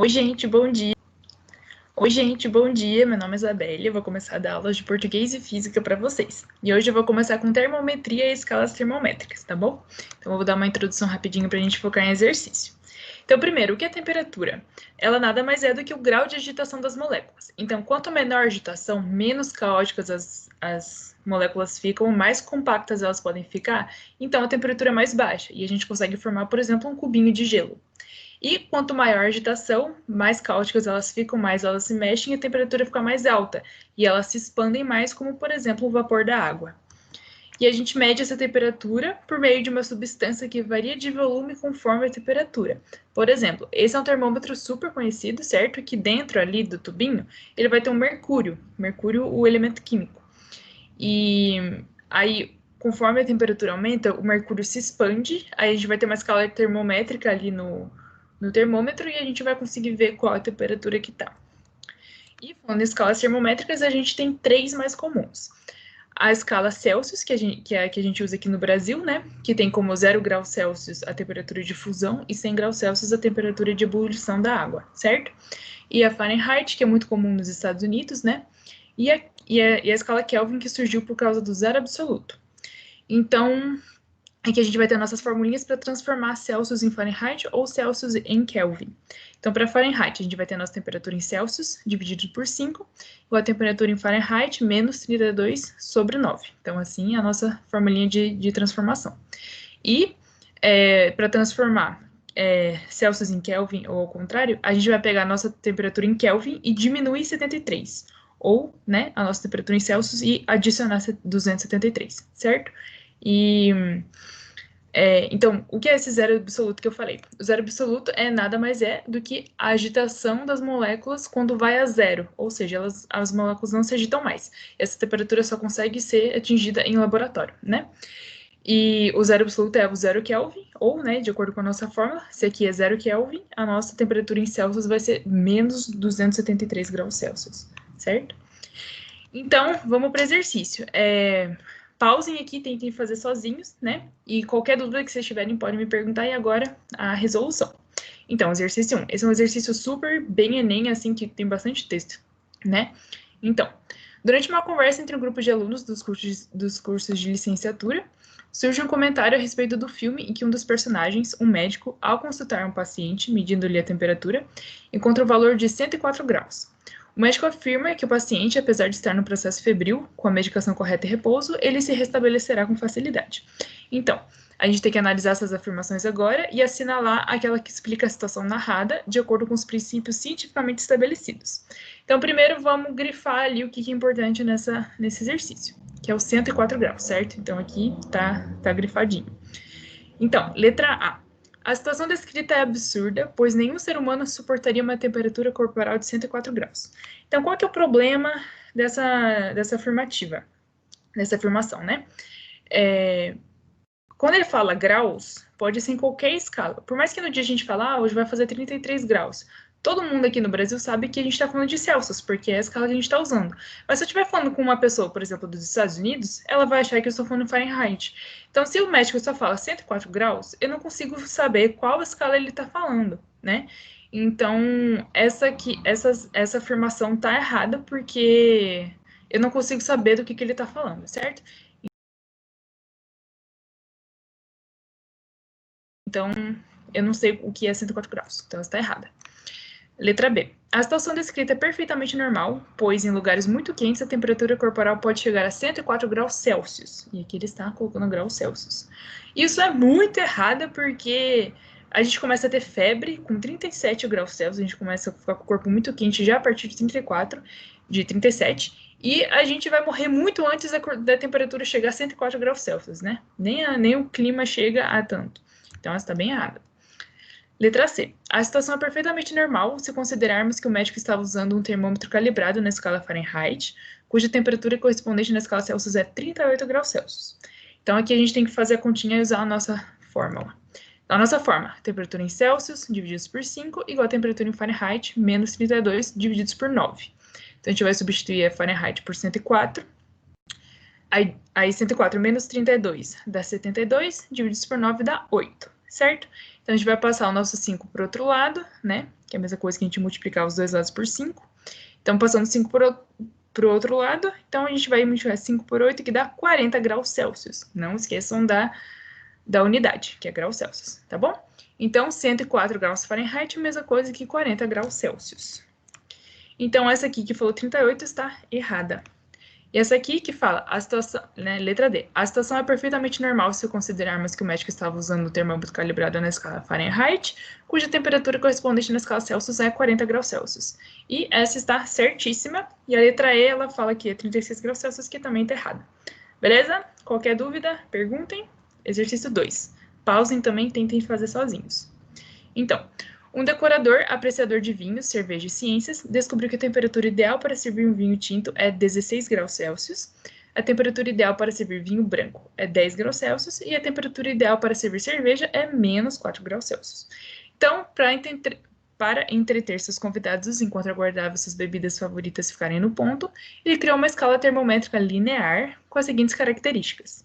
Oi, gente, bom dia. Oi, gente, bom dia. Meu nome é Isabelle. Eu vou começar a dar aulas de português e física para vocês. E hoje eu vou começar com termometria e escalas termométricas, tá bom? Então eu vou dar uma introdução rapidinho para a gente focar em exercício. Então, primeiro, o que é temperatura? Ela nada mais é do que o grau de agitação das moléculas. Então, quanto menor a agitação, menos caóticas as moléculas ficam, mais compactas elas podem ficar, então a temperatura é mais baixa. E a gente consegue formar, por exemplo, um cubinho de gelo. E quanto maior a agitação, mais caóticas elas ficam, mais elas se mexem e a temperatura fica mais alta. E elas se expandem mais, como por exemplo o vapor da água. E a gente mede essa temperatura por meio de uma substância que varia de volume conforme a temperatura. Por exemplo, esse é um termômetro super conhecido, certo? Que dentro ali do tubinho, ele vai ter um mercúrio. Mercúrio, o elemento químico. E aí, conforme a temperatura aumenta, o mercúrio se expande, aí a gente vai ter uma escala termométrica ali no termômetro e a gente vai conseguir ver qual a temperatura que tá. E falando em escalas termométricas, a gente tem três mais comuns. A escala Celsius, que é a que a gente usa aqui no Brasil, né? Que tem como 0 graus Celsius a temperatura de fusão e 100 graus Celsius a temperatura de ebulição da água, certo? E a Fahrenheit, que é muito comum nos Estados Unidos, né? E a escala Kelvin, que surgiu por causa do zero absoluto. Então, aqui a gente vai ter nossas formulinhas para transformar Celsius em Fahrenheit ou Celsius em Kelvin. Então, para Fahrenheit, a gente vai ter a nossa temperatura em Celsius dividido por 5, igual a temperatura em Fahrenheit menos 32 sobre 9. Então, assim, a nossa formulinha de transformação. E, para transformar Celsius em Kelvin ou ao contrário, a gente vai pegar a nossa temperatura em Kelvin e diminuir 73. Ou, né, a nossa temperatura em Celsius e adicionar 273, certo? Então, o que é esse zero absoluto que eu falei? O zero absoluto nada mais do que a agitação das moléculas quando vai a zero, ou seja, as moléculas não se agitam mais. Essa temperatura só consegue ser atingida em laboratório, né? E o zero absoluto é o 0 Kelvin, ou, né, de acordo com a nossa fórmula, se aqui é 0 Kelvin, a nossa temperatura em Celsius vai ser menos 273 graus Celsius, certo? Então, vamos para o exercício. Pausem aqui, tentem fazer sozinhos, né? E qualquer dúvida que vocês tiverem, podem me perguntar. E agora, a resolução. Então, exercício 1. Esse é um exercício super bem Enem, assim, que tem bastante texto, né? Então, durante uma conversa entre um grupo de alunos dos cursos de licenciatura, surge um comentário a respeito do filme em que um dos personagens, um médico, ao consultar um paciente, medindo-lhe a temperatura, encontra o valor de 104 graus. O médico afirma que o paciente, apesar de estar no processo febril, com a medicação correta e repouso, ele se restabelecerá com facilidade. Então, a gente tem que analisar essas afirmações agora e assinalar aquela que explica a situação narrada de acordo com os princípios cientificamente estabelecidos. Então, primeiro vamos grifar ali o que é importante nesse exercício, que é o 104 graus, certo? Então, aqui tá grifadinho. Então, letra A. A situação descrita é absurda, pois nenhum ser humano suportaria uma temperatura corporal de 104 graus. Então, qual que é o problema dessa afirmação, né? Quando ele fala graus, pode ser em qualquer escala. Por mais que no dia a gente fale, hoje vai fazer 33 graus. Todo mundo aqui no Brasil sabe que a gente está falando de Celsius, porque é a escala que a gente está usando. Mas se eu estiver falando com uma pessoa, por exemplo, dos Estados Unidos, ela vai achar que eu estou falando Fahrenheit. Então, se o médico só fala 104 graus, eu não consigo saber qual escala ele está falando, né? Então, essa afirmação está errada, porque eu não consigo saber do que ele está falando, certo? Então, eu não sei o que é 104 graus, então ela está errada. Letra B. A situação descrita é perfeitamente normal, pois em lugares muito quentes a temperatura corporal pode chegar a 104 graus Celsius. E aqui ele está colocando graus Celsius. Isso é muito errado porque a gente começa a ter febre com 37 graus Celsius, a gente começa a ficar com o corpo muito quente já a partir de 37, e a gente vai morrer muito antes da temperatura chegar a 104 graus Celsius, né? Nem o clima chega a tanto. Então, essa está bem errada. Letra C. A situação é perfeitamente normal se considerarmos que o médico estava usando um termômetro calibrado na escala Fahrenheit, cuja temperatura correspondente na escala Celsius é 38 graus Celsius. Então, aqui a gente tem que fazer a continha e usar a nossa fórmula. A nossa forma, temperatura em Celsius divididos por 5, igual a temperatura em Fahrenheit, menos 32 divididos por 9. Então, a gente vai substituir a Fahrenheit por 104. Aí 104 menos 32 dá 72, divididos por 9 dá 8, certo? Então, a gente vai passar o nosso 5 para o outro lado, né? Que é a mesma coisa que a gente multiplicar os dois lados por 5. Então, passando 5 para o outro lado, então a gente vai multiplicar 5 por 8, que dá 40 graus Celsius. Não esqueçam da unidade, que é graus Celsius, tá bom? Então, 104 graus Fahrenheit é a mesma coisa que 40 graus Celsius. Então, essa aqui que falou 38 está errada. E essa aqui que fala, a situação, né, letra D. A situação é perfeitamente normal se considerarmos que o médico estava usando o termômetro calibrado na escala Fahrenheit, cuja temperatura correspondente na escala Celsius é 40 graus Celsius. E essa está certíssima. E a letra E, ela fala que é 36 graus Celsius, que também está errada. Beleza? Qualquer dúvida, perguntem. Exercício 2. Pausem também, tentem fazer sozinhos. Então, um decorador, apreciador de vinhos, cerveja e ciências, descobriu que a temperatura ideal para servir um vinho tinto é 16 graus Celsius, a temperatura ideal para servir vinho branco é 10 graus Celsius e a temperatura ideal para servir cerveja é menos 4 graus Celsius. Então, para entreter seus convidados enquanto aguardava suas bebidas favoritas ficarem no ponto, ele criou uma escala termométrica linear com as seguintes características.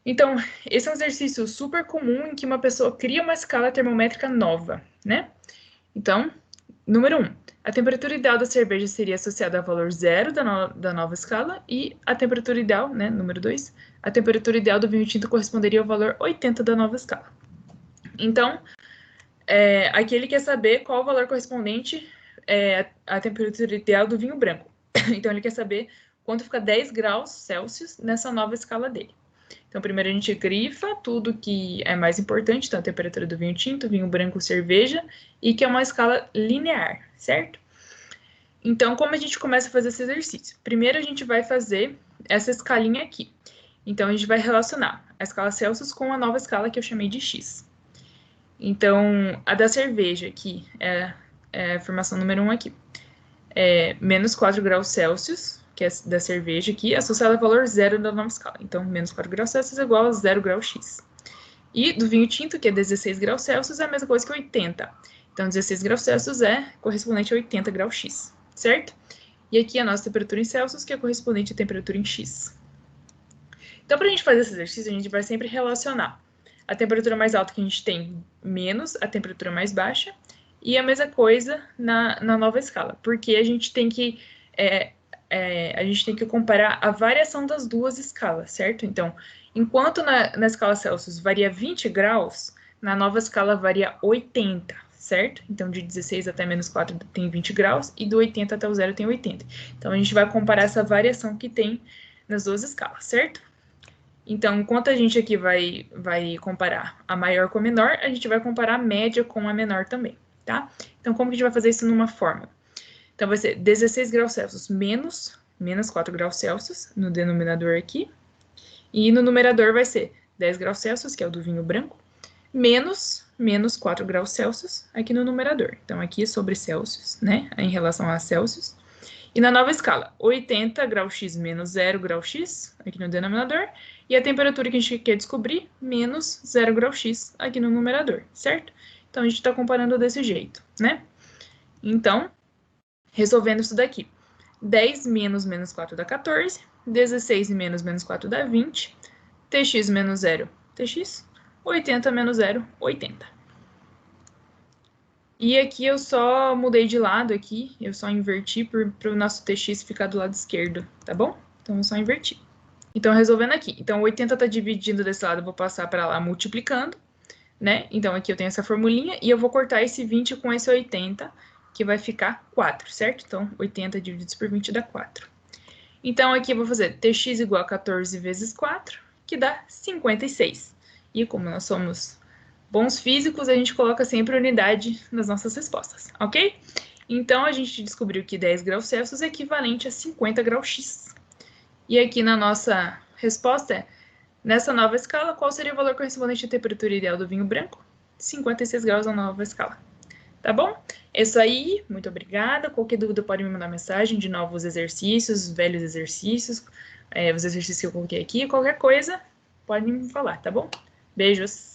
Então, esse é um exercício super comum em que uma pessoa cria uma escala termométrica nova, né? Então, número 1, a temperatura ideal da cerveja seria associada ao valor 0 da nova escala e a temperatura ideal, né, número 2, a temperatura ideal do vinho tinto corresponderia ao valor 80 da nova escala. Então, aqui ele quer saber qual o valor correspondente à temperatura ideal do vinho branco. Então, ele quer saber quanto fica 10 graus Celsius nessa nova escala dele. Então, primeiro a gente grifa tudo que é mais importante, então a temperatura do vinho tinto, vinho branco, cerveja, e que é uma escala linear, certo? Então, como a gente começa a fazer esse exercício? Primeiro a gente vai fazer essa escalinha aqui. Então, a gente vai relacionar a escala Celsius com a nova escala que eu chamei de X. Então, a da cerveja aqui, é a formação número 1 aqui, é menos 4 graus Celsius, que é da cerveja aqui, associada ao valor 0 da nova escala. Então, menos 4 graus Celsius é igual a 0 graus X. E do vinho tinto, que é 16 graus Celsius, é a mesma coisa que 80. Então, 16 graus Celsius é correspondente a 80 graus X, certo? E aqui a nossa temperatura em Celsius, que é correspondente à temperatura em X. Então, para a gente fazer esse exercício, a gente vai sempre relacionar a temperatura mais alta que a gente tem menos a temperatura mais baixa, e a mesma coisa na nova escala, porque a gente tem que comparar a variação das duas escalas, certo? Então, enquanto na escala Celsius varia 20 graus, na nova escala varia 80, certo? Então, de 16 até menos 4 tem 20 graus, e do 80 até o 0 tem 80. Então, a gente vai comparar essa variação que tem nas duas escalas, certo? Então, enquanto a gente aqui vai comparar a maior com a menor, a gente vai comparar a média com a menor também, tá? Então, como que a gente vai fazer isso numa fórmula? Então, vai ser 16 graus Celsius menos 4 graus Celsius no denominador aqui. E no numerador vai ser 10 graus Celsius, que é o do vinho branco, menos 4 graus Celsius aqui no numerador. Então, aqui é sobre Celsius, né? Em relação a Celsius. E na nova escala, 80 graus X menos 0 graus X aqui no denominador. E a temperatura que a gente quer descobrir, menos 0 graus X aqui no numerador, certo? Então, a gente está comparando desse jeito, né? Então, resolvendo isso daqui, 10 menos menos 4 dá 14, 16 menos menos 4 dá 20, tx menos 0, tx, 80 menos 0, 80. E aqui eu só mudei de lado aqui, eu só inverti para o nosso tx ficar do lado esquerdo, tá bom? Então, eu só inverti. Então, resolvendo aqui. Então, 80 está dividindo desse lado, eu vou passar para lá multiplicando, né? Então, aqui eu tenho essa formulinha e eu vou cortar esse 20 com esse 80, que vai ficar 4, certo? Então, 80 divididos por 20 dá 4. Então, aqui eu vou fazer tx igual a 14 vezes 4, que dá 56. E como nós somos bons físicos, a gente coloca sempre unidade nas nossas respostas, ok? Então, a gente descobriu que 10 graus Celsius é equivalente a 50 graus X. E aqui na nossa resposta nessa nova escala, qual seria o valor correspondente à temperatura ideal do vinho branco? 56 graus na nova escala. Tá bom? É isso aí, muito obrigada. Qualquer dúvida pode me mandar mensagem de novos exercícios, velhos exercícios, os exercícios que eu coloquei aqui, qualquer coisa, pode me falar, tá bom? Beijos!